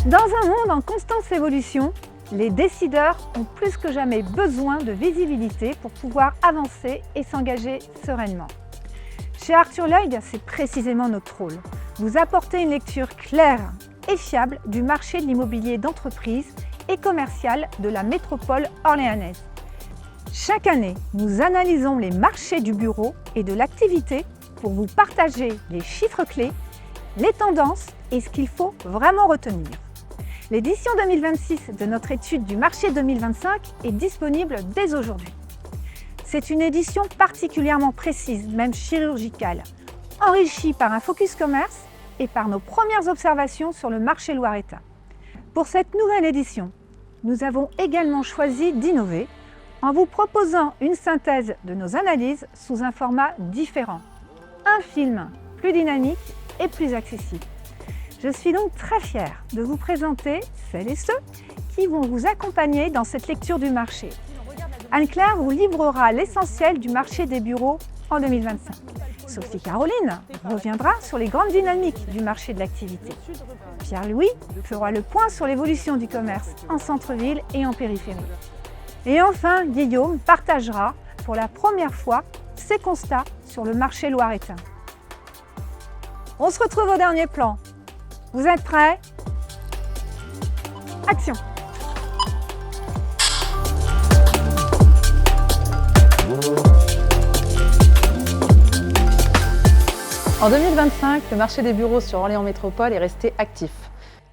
Dans un monde en constante évolution, les décideurs ont plus que jamais besoin de visibilité pour pouvoir avancer et s'engager sereinement. Chez Arthur Lloyd, c'est précisément notre rôle. Vous apporter une lecture claire et fiable du marché de l'immobilier d'entreprise et commercial de la métropole orléanaise. Chaque année, nous analysons les marchés du bureau et de l'activité pour vous partager les chiffres clés, les tendances et ce qu'il faut vraiment retenir. L'édition 2026 de notre étude du marché 2025 est disponible dès aujourd'hui. C'est une édition particulièrement précise, même chirurgicale, enrichie par un focus commerce et par nos premières observations sur le marché loiretain. Pour cette nouvelle édition, nous avons également choisi d'innover en vous proposant une synthèse de nos analyses sous un format différent. Un film plus dynamique et plus accessible. Je suis donc très fière de vous présenter celles et ceux qui vont vous accompagner dans cette lecture du marché. Anne-Claire vous livrera l'essentiel du marché des bureaux en 2025. Sophie Caroline reviendra sur les grandes dynamiques du marché de l'activité. Pierre-Louis fera le point sur l'évolution du commerce en centre-ville et en périphérie. Et enfin, Guillaume partagera pour la première fois ses constats sur le marché loiretain. On se retrouve au dernier plan. Vous êtes prêts? Action! En 2025, le marché des bureaux sur Orléans Métropole est resté actif.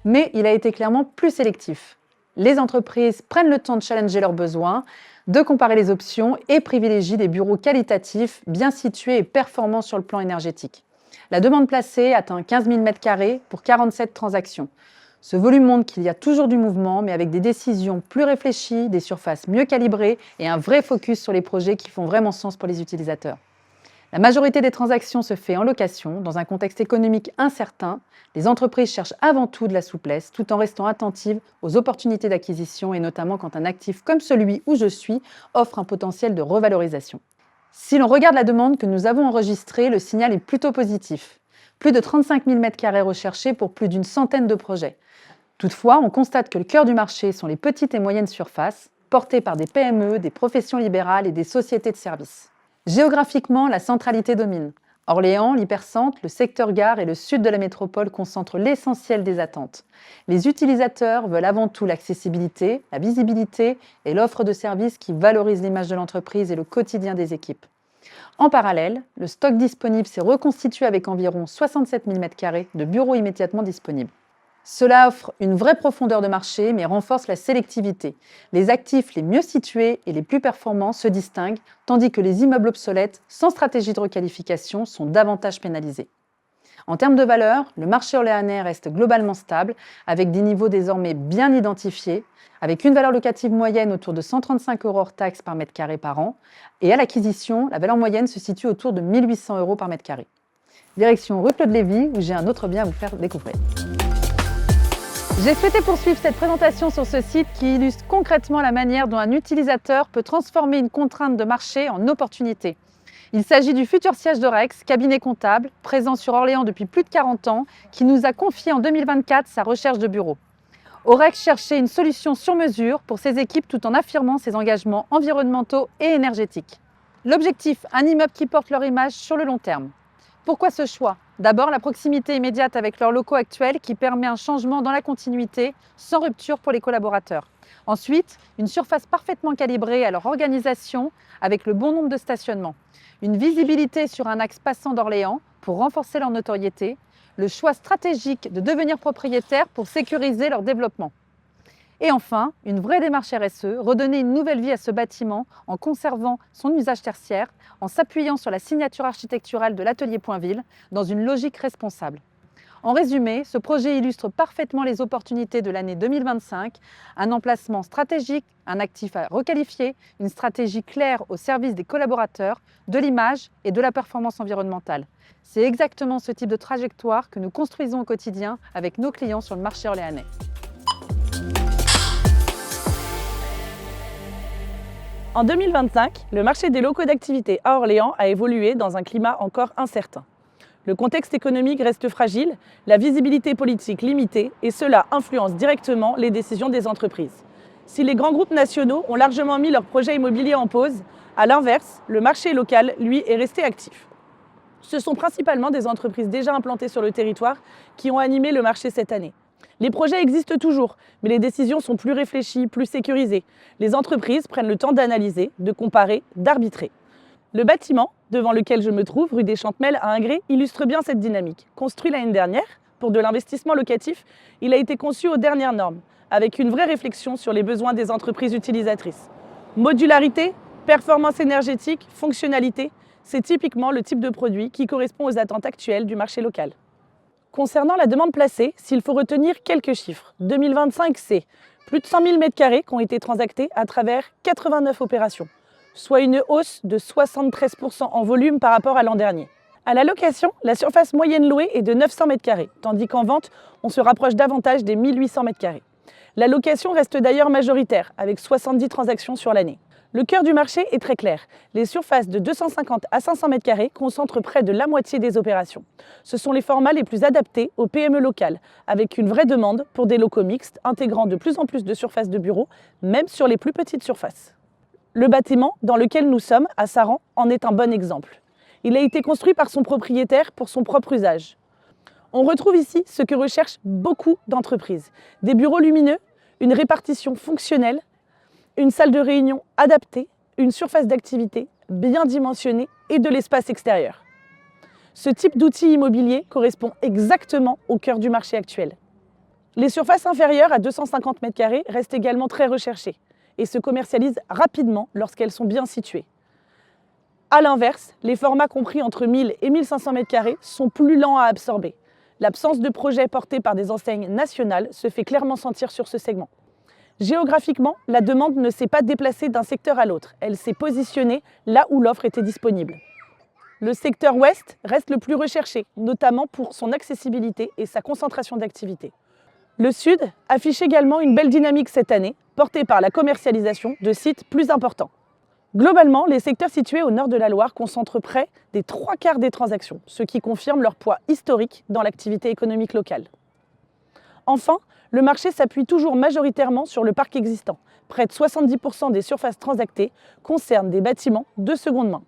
Mais il a été clairement plus sélectif. Les entreprises prennent le temps de challenger leurs besoins, de comparer les options et privilégient des bureaux qualitatifs, bien situés et performants sur le plan énergétique. La demande placée atteint 15 000 m² pour 47 transactions. Ce volume montre qu'il y a toujours du mouvement, mais avec des décisions plus réfléchies, des surfaces mieux calibrées et un vrai focus sur les projets qui font vraiment sens pour les utilisateurs. La majorité des transactions se fait en location. Dans un contexte économique incertain, les entreprises cherchent avant tout de la souplesse, tout en restant attentives aux opportunités d'acquisition et notamment quand un actif comme celui où je suis offre un potentiel de revalorisation. Si l'on regarde la demande que nous avons enregistrée, le signal est plutôt positif. Plus de 35 000 m² recherchés pour plus d'une centaine de projets. Toutefois, on constate que le cœur du marché sont les petites et moyennes surfaces, portées par des PME, des professions libérales et des sociétés de services. Géographiquement, la centralité domine. Orléans, l'hypercentre, le secteur gare et le sud de la métropole concentrent l'essentiel des attentes. Les utilisateurs veulent avant tout l'accessibilité, la visibilité et l'offre de services qui valorisent l'image de l'entreprise et le quotidien des équipes. En parallèle, le stock disponible s'est reconstitué avec environ 67 000 m² de bureaux immédiatement disponibles. Cela offre une vraie profondeur de marché, mais renforce la sélectivité. Les actifs les mieux situés et les plus performants se distinguent, tandis que les immeubles obsolètes, sans stratégie de requalification, sont davantage pénalisés. En termes de valeur, le marché orléanais reste globalement stable, avec des niveaux désormais bien identifiés, avec une valeur locative moyenne autour de 135 € hors taxes par mètre carré par an, et à l'acquisition, la valeur moyenne se situe autour de 1 800 € par mètre carré. Direction rue Claude Lévy, où j'ai un autre bien à vous faire découvrir. J'ai souhaité poursuivre cette présentation sur ce site qui illustre concrètement la manière dont un utilisateur peut transformer une contrainte de marché en opportunité. Il s'agit du futur siège d'Orex, cabinet comptable, présent sur Orléans depuis plus de 40 ans, qui nous a confié en 2024 sa recherche de bureau. Orex cherchait une solution sur mesure pour ses équipes tout en affirmant ses engagements environnementaux et énergétiques. L'objectif, un immeuble qui porte leur image sur le long terme. Pourquoi ce choix? D'abord, la proximité immédiate avec leurs locaux actuels qui permet un changement dans la continuité, sans rupture pour les collaborateurs. Ensuite, une surface parfaitement calibrée à leur organisation avec le bon nombre de stationnements. Une visibilité sur un axe passant d'Orléans pour renforcer leur notoriété. Le choix stratégique de devenir propriétaire pour sécuriser leur développement. Et enfin, une vraie démarche RSE, redonner une nouvelle vie à ce bâtiment en conservant son usage tertiaire, en s'appuyant sur la signature architecturale de l'atelier Pointville, dans une logique responsable. En résumé, ce projet illustre parfaitement les opportunités de l'année 2025, un emplacement stratégique, un actif à requalifier, une stratégie claire au service des collaborateurs, de l'image et de la performance environnementale. C'est exactement ce type de trajectoire que nous construisons au quotidien avec nos clients sur le marché orléanais. En 2025, le marché des locaux d'activité à Orléans a évolué dans un climat encore incertain. Le contexte économique reste fragile, la visibilité politique limitée et cela influence directement les décisions des entreprises. Si les grands groupes nationaux ont largement mis leurs projets immobiliers en pause, à l'inverse, le marché local, lui, est resté actif. Ce sont principalement des entreprises déjà implantées sur le territoire qui ont animé le marché cette année. Les projets existent toujours, mais les décisions sont plus réfléchies, plus sécurisées. Les entreprises prennent le temps d'analyser, de comparer, d'arbitrer. Le bâtiment, devant lequel je me trouve, rue des Chantemelles à Ingré, illustre bien cette dynamique. Construit l'année dernière, pour de l'investissement locatif, il a été conçu aux dernières normes, avec une vraie réflexion sur les besoins des entreprises utilisatrices. Modularité, performance énergétique, fonctionnalité, c'est typiquement le type de produit qui correspond aux attentes actuelles du marché local. Concernant la demande placée, s'il faut retenir quelques chiffres, 2025, c'est plus de 100 000 m² qui ont été transactés à travers 89 opérations, soit une hausse de 73% en volume par rapport à l'an dernier. À la location, la surface moyenne louée est de 900 m², tandis qu'en vente, on se rapproche davantage des 1800 m². La location reste d'ailleurs majoritaire, avec 70 transactions sur l'année. Le cœur du marché est très clair. Les surfaces de 250 à 500 m² concentrent près de la moitié des opérations. Ce sont les formats les plus adaptés aux PME locales, avec une vraie demande pour des locaux mixtes intégrant de plus en plus de surfaces de bureaux, même sur les plus petites surfaces. Le bâtiment dans lequel nous sommes, à Saran, en est un bon exemple. Il a été construit par son propriétaire pour son propre usage. On retrouve ici ce que recherchent beaucoup d'entreprises. Des bureaux lumineux, une répartition fonctionnelle, une salle de réunion adaptée, une surface d'activité bien dimensionnée et de l'espace extérieur. Ce type d'outil immobilier correspond exactement au cœur du marché actuel. Les surfaces inférieures à 250 m² restent également très recherchées et se commercialisent rapidement lorsqu'elles sont bien situées. A l'inverse, les formats compris entre 1000 et 1500 m² sont plus lents à absorber. L'absence de projets portés par des enseignes nationales se fait clairement sentir sur ce segment. Géographiquement, la demande ne s'est pas déplacée d'un secteur à l'autre. Elle s'est positionnée là où l'offre était disponible. Le secteur ouest reste le plus recherché, notamment pour son accessibilité et sa concentration d'activité. Le sud affiche également une belle dynamique cette année, portée par la commercialisation de sites plus importants. Globalement, les secteurs situés au nord de la Loire concentrent près des 3/4 des transactions, ce qui confirme leur poids historique dans l'activité économique locale. Enfin, le marché s'appuie toujours majoritairement sur le parc existant. Près de 70% des surfaces transactées concernent des bâtiments de seconde main.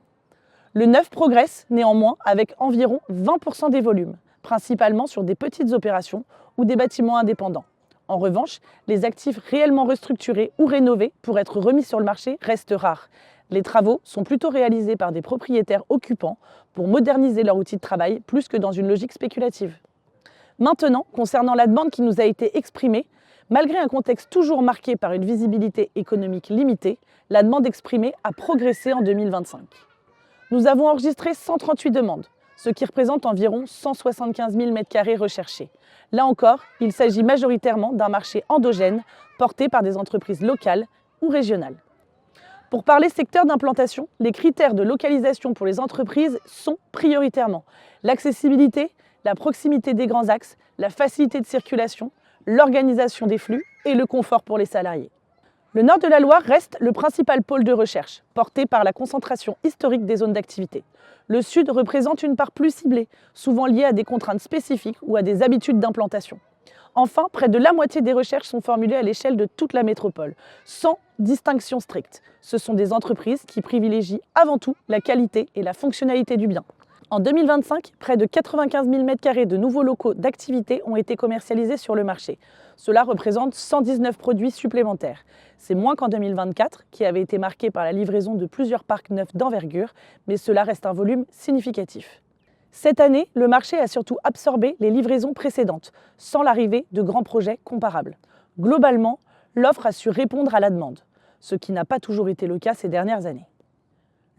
Le neuf progresse néanmoins avec environ 20% des volumes, principalement sur des petites opérations ou des bâtiments indépendants. En revanche, les actifs réellement restructurés ou rénovés pour être remis sur le marché restent rares. Les travaux sont plutôt réalisés par des propriétaires occupants pour moderniser leur outil de travail plus que dans une logique spéculative. Maintenant, concernant la demande qui nous a été exprimée, malgré un contexte toujours marqué par une visibilité économique limitée, la demande exprimée a progressé en 2025. Nous avons enregistré 138 demandes, ce qui représente environ 175 000 m² recherchés. Là encore, il s'agit majoritairement d'un marché endogène porté par des entreprises locales ou régionales. Pour parler secteur d'implantation, les critères de localisation pour les entreprises sont prioritairement l'accessibilité, la proximité des grands axes, la facilité de circulation, l'organisation des flux et le confort pour les salariés. Le nord de la Loire reste le principal pôle de recherche, porté par la concentration historique des zones d'activité. Le sud représente une part plus ciblée, souvent liée à des contraintes spécifiques ou à des habitudes d'implantation. Enfin, près de la moitié des recherches sont formulées à l'échelle de toute la métropole, sans distinction stricte. Ce sont des entreprises qui privilégient avant tout la qualité et la fonctionnalité du bien. En 2025, près de 95 000 m² de nouveaux locaux d'activité ont été commercialisés sur le marché. Cela représente 119 produits supplémentaires. C'est moins qu'en 2024, qui avait été marqué par la livraison de plusieurs parcs neufs d'envergure, mais cela reste un volume significatif. Cette année, le marché a surtout absorbé les livraisons précédentes, sans l'arrivée de grands projets comparables. Globalement, l'offre a su répondre à la demande, ce qui n'a pas toujours été le cas ces dernières années.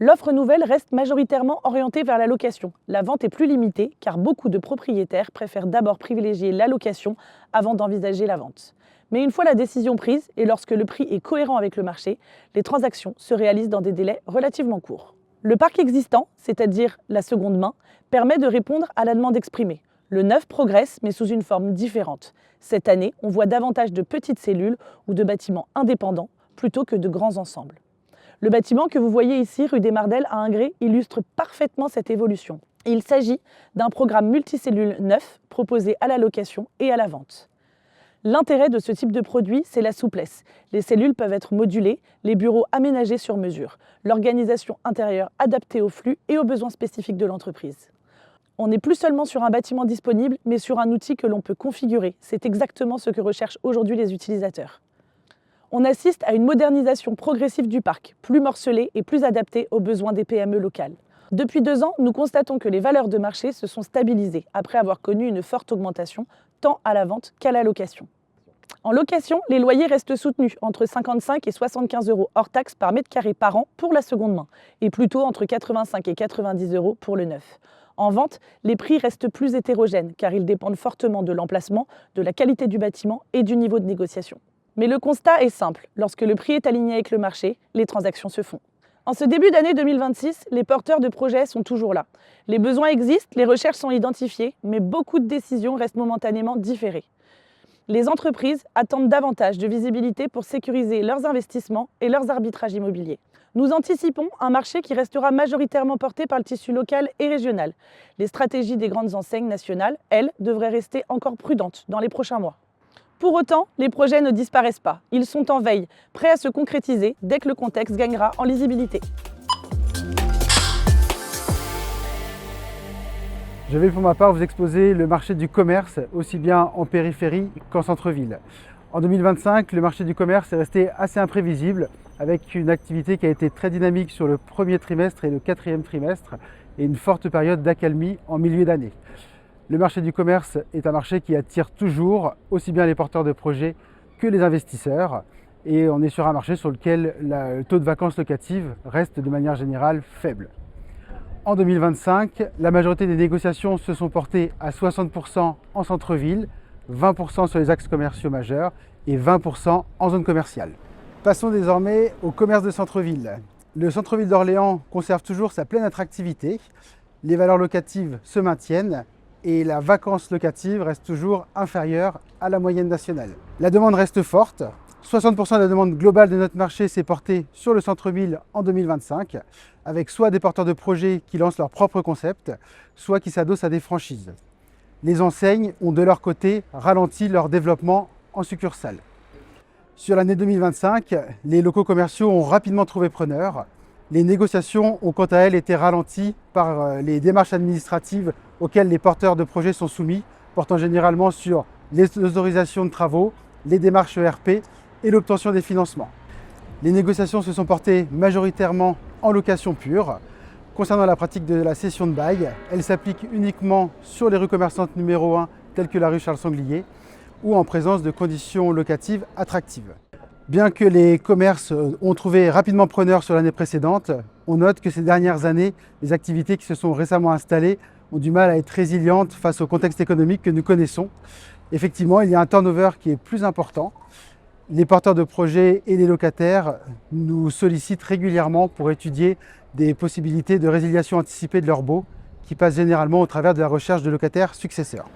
L'offre nouvelle reste majoritairement orientée vers la location. La vente est plus limitée car beaucoup de propriétaires préfèrent d'abord privilégier la location avant d'envisager la vente. Mais une fois la décision prise et lorsque le prix est cohérent avec le marché, les transactions se réalisent dans des délais relativement courts. Le parc existant, c'est-à-dire la seconde main, permet de répondre à la demande exprimée. Le neuf progresse mais sous une forme différente. Cette année, on voit davantage de petites cellules ou de bâtiments indépendants plutôt que de grands ensembles. Le bâtiment que vous voyez ici, rue des Mardelles à Ingré, illustre parfaitement cette évolution. Il s'agit d'un programme multicellules neuf proposé à la location et à la vente. L'intérêt de ce type de produit, c'est la souplesse. Les cellules peuvent être modulées, les bureaux aménagés sur mesure, l'organisation intérieure adaptée aux flux et aux besoins spécifiques de l'entreprise. On n'est plus seulement sur un bâtiment disponible, mais sur un outil que l'on peut configurer. C'est exactement ce que recherchent aujourd'hui les utilisateurs. On assiste à une modernisation progressive du parc, plus morcelé et plus adapté aux besoins des PME locales. Depuis 2 ans, nous constatons que les valeurs de marché se sont stabilisées après avoir connu une forte augmentation, tant à la vente qu'à la location. En location, les loyers restent soutenus entre 55 et 75 € hors taxe par mètre carré par an pour la seconde main, et plutôt entre 85 et 90 € pour le neuf. En vente, les prix restent plus hétérogènes car ils dépendent fortement de l'emplacement, de la qualité du bâtiment et du niveau de négociation. Mais le constat est simple, lorsque le prix est aligné avec le marché, les transactions se font. En ce début d'année 2026, les porteurs de projets sont toujours là. Les besoins existent, les recherches sont identifiées, mais beaucoup de décisions restent momentanément différées. Les entreprises attendent davantage de visibilité pour sécuriser leurs investissements et leurs arbitrages immobiliers. Nous anticipons un marché qui restera majoritairement porté par le tissu local et régional. Les stratégies des grandes enseignes nationales, elles, devraient rester encore prudentes dans les prochains mois. Pour autant, les projets ne disparaissent pas. Ils sont en veille, prêts à se concrétiser dès que le contexte gagnera en lisibilité. Je vais pour ma part vous exposer le marché du commerce, aussi bien en périphérie qu'en centre-ville. En 2025, le marché du commerce est resté assez imprévisible, avec une activité qui a été très dynamique sur le premier trimestre et le quatrième trimestre, et une forte période d'accalmie en milieu d'année. Le marché du commerce est un marché qui attire toujours aussi bien les porteurs de projets que les investisseurs, et on est sur un marché sur lequel le taux de vacances locatives reste de manière générale faible. En 2025, la majorité des négociations se sont portées à 60% en centre-ville, 20% sur les axes commerciaux majeurs et 20% en zone commerciale. Passons désormais au commerce de centre-ville. Le centre-ville d'Orléans conserve toujours sa pleine attractivité, les valeurs locatives se maintiennent et la vacance locative reste toujours inférieure à la moyenne nationale. La demande reste forte. 60% de la demande globale de notre marché s'est portée sur le centre-ville en 2025, avec soit des porteurs de projets qui lancent leur propre concept, soit qui s'adossent à des franchises. Les enseignes ont de leur côté ralenti leur développement en succursale. Sur l'année 2025, les locaux commerciaux ont rapidement trouvé preneur. Les négociations ont quant à elles été ralenties par les démarches administratives auxquelles les porteurs de projets sont soumis, portant généralement sur les autorisations de travaux, les démarches ERP et l'obtention des financements. Les négociations se sont portées majoritairement en location pure. Concernant la pratique de la cession de bail, elle s'applique uniquement sur les rues commerçantes numéro 1, telles que la rue Charles-Sanglier, ou en présence de conditions locatives attractives. Bien que les commerces ont trouvé rapidement preneur sur l'année précédente, on note que ces dernières années, les activités qui se sont récemment installées ont du mal à être résilientes face au contexte économique que nous connaissons. Effectivement, il y a un turnover qui est plus important. Les porteurs de projets et les locataires nous sollicitent régulièrement pour étudier des possibilités de résiliation anticipée de leurs baux qui passent généralement au travers de la recherche de locataires successeurs.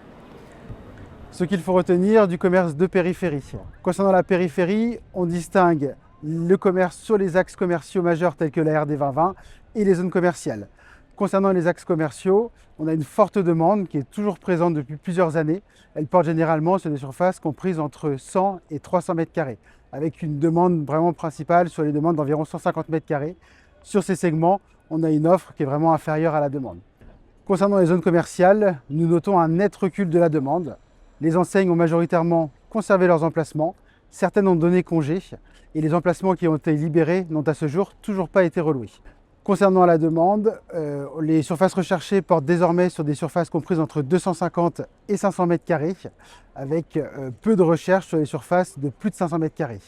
Ce qu'il faut retenir du commerce de périphérie. Concernant la périphérie, on distingue le commerce sur les axes commerciaux majeurs tels que la RD 2020 et les zones commerciales. Concernant les axes commerciaux, on a une forte demande qui est toujours présente depuis plusieurs années. Elle porte généralement sur des surfaces comprises entre 100 et 300 mètres carrés, avec une demande vraiment principale sur les demandes d'environ 150 mètres carrés. Sur ces segments, on a une offre qui est vraiment inférieure à la demande. Concernant les zones commerciales, nous notons un net recul de la demande. Les enseignes ont majoritairement conservé leurs emplacements, certaines ont donné congé et les emplacements qui ont été libérés n'ont à ce jour toujours pas été reloués. Concernant la demande, les surfaces recherchées portent désormais sur des surfaces comprises entre 250 et 500 mètres carrés, avec peu de recherches sur les surfaces de plus de 500 mètres carrés.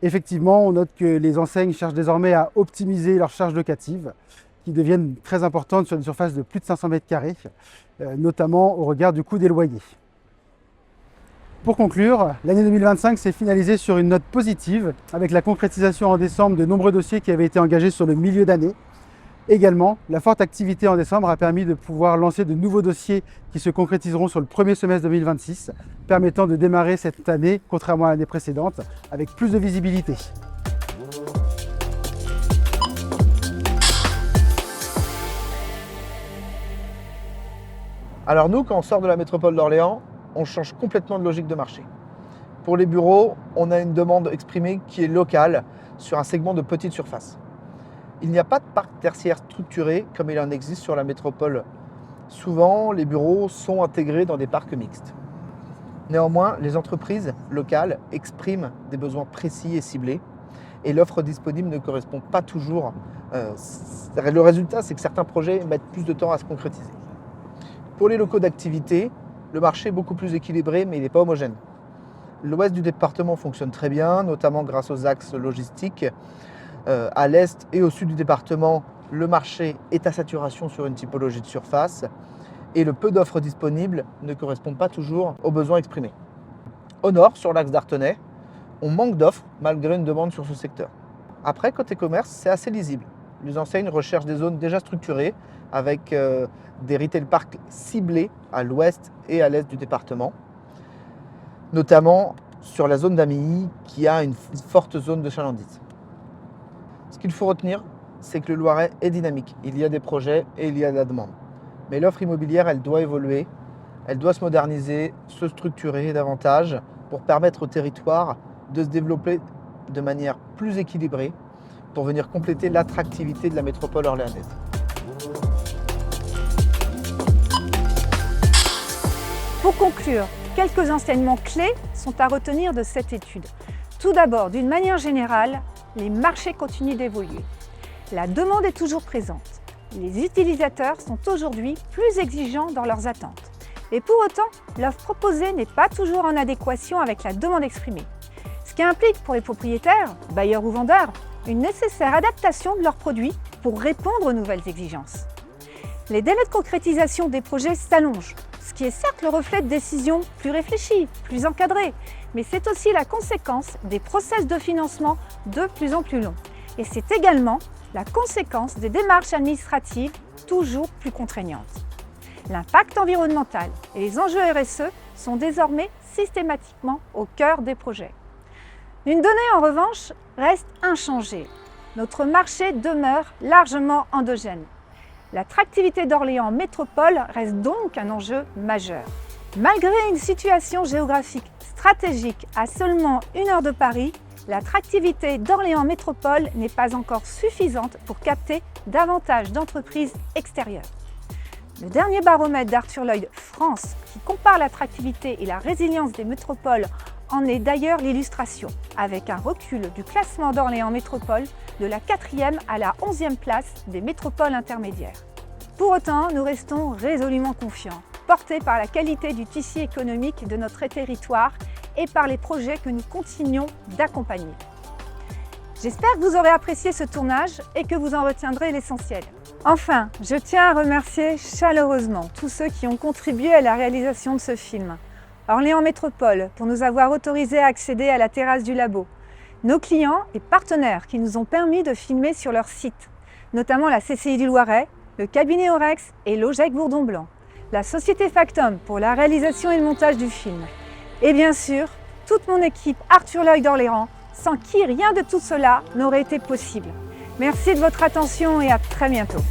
Effectivement, on note que les enseignes cherchent désormais à optimiser leurs charges locatives, qui deviennent très importantes sur des surfaces de plus de 500 mètres carrés, notamment au regard du coût des loyers. Pour conclure, l'année 2025 s'est finalisée sur une note positive avec la concrétisation en décembre de nombreux dossiers qui avaient été engagés sur le milieu d'année. Également, la forte activité en décembre a permis de pouvoir lancer de nouveaux dossiers qui se concrétiseront sur le premier semestre 2026, permettant de démarrer cette année, contrairement à l'année précédente, avec plus de visibilité. Alors nous, quand on sort de la métropole d'Orléans, on change complètement de logique de marché. Pour les bureaux, on a une demande exprimée qui est locale sur un segment de petite surface. Il n'y a pas de parc tertiaire structuré comme il en existe sur la métropole. Souvent, les bureaux sont intégrés dans des parcs mixtes. Néanmoins, les entreprises locales expriment des besoins précis et ciblés et l'offre disponible ne correspond pas toujours. Le résultat, c'est que certains projets mettent plus de temps à se concrétiser. Pour les locaux d'activité, le marché est beaucoup plus équilibré, mais il n'est pas homogène. L'ouest du département fonctionne très bien, notamment grâce aux axes logistiques. À l'est et au sud du département, le marché est à saturation sur une typologie de surface et le peu d'offres disponibles ne correspond pas toujours aux besoins exprimés. Au nord, sur l'axe d'Artenay, on manque d'offres malgré une demande sur ce secteur. Après, côté commerce, c'est assez lisible. Les enseignes recherchent des zones déjà structurées avec des retail parks ciblés à l'ouest et à l'est du département, notamment sur la zone d'Amilly qui a une forte zone de chalandise. Ce qu'il faut retenir, c'est que le Loiret est dynamique. Il y a des projets et il y a de la demande. Mais l'offre immobilière, elle doit évoluer, elle doit se moderniser, se structurer davantage pour permettre au territoire de se développer de manière plus équilibrée pour venir compléter l'attractivité de la métropole orléanaise. Pour conclure, quelques enseignements clés sont à retenir de cette étude. Tout d'abord, d'une manière générale, les marchés continuent d'évoluer. La demande est toujours présente. Les utilisateurs sont aujourd'hui plus exigeants dans leurs attentes. Et pour autant, l'offre proposée n'est pas toujours en adéquation avec la demande exprimée. Ce qui implique pour les propriétaires, bailleurs ou vendeurs, une nécessaire adaptation de leurs produits pour répondre aux nouvelles exigences. Les délais de concrétisation des projets s'allongent, ce qui est certes le reflet de décisions plus réfléchies, plus encadrées, mais c'est aussi la conséquence des process de financement de plus en plus longs. Et c'est également la conséquence des démarches administratives toujours plus contraignantes. L'impact environnemental et les enjeux RSE sont désormais systématiquement au cœur des projets. Une donnée en revanche reste inchangée. Notre marché demeure largement endogène. L'attractivité d'Orléans Métropole reste donc un enjeu majeur. Malgré une situation géographique stratégique à seulement 1 heure de Paris, l'attractivité d'Orléans Métropole n'est pas encore suffisante pour capter davantage d'entreprises extérieures. Le dernier baromètre d'Arthur Lloyd France, qui compare l'attractivité et la résilience des métropoles, en est d'ailleurs l'illustration, avec un recul du classement d'Orléans Métropole de la 4e à la 11e place des métropoles intermédiaires. Pour autant, nous restons résolument confiants, portés par la qualité du tissu économique de notre territoire et par les projets que nous continuons d'accompagner. J'espère que vous aurez apprécié ce tournage et que vous en retiendrez l'essentiel. Enfin, je tiens à remercier chaleureusement tous ceux qui ont contribué à la réalisation de ce film. Orléans Métropole, pour nous avoir autorisés à accéder à la terrasse du labo. Nos clients et partenaires qui nous ont permis de filmer sur leur site, notamment la CCI du Loiret, le cabinet Orex et l'OGEC Bourdon-Blanc. La société Factum pour la réalisation et le montage du film. Et bien sûr, toute mon équipe Arthur Lloyd d'Orléans, sans qui rien de tout cela n'aurait été possible. Merci de votre attention et à très bientôt.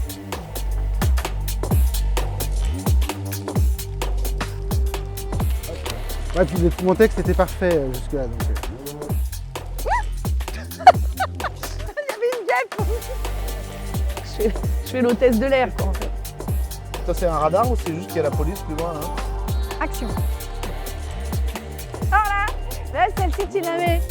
Ouais, puis mon texte était parfait jusque-là. Donc... Il y avait une guêpe. Je fais l'hôtesse de l'air, quoi, en fait. Ça, c'est un radar ou c'est juste qu'il y a la police plus loin hein? Action. Voilà, là, celle-ci tu la mets.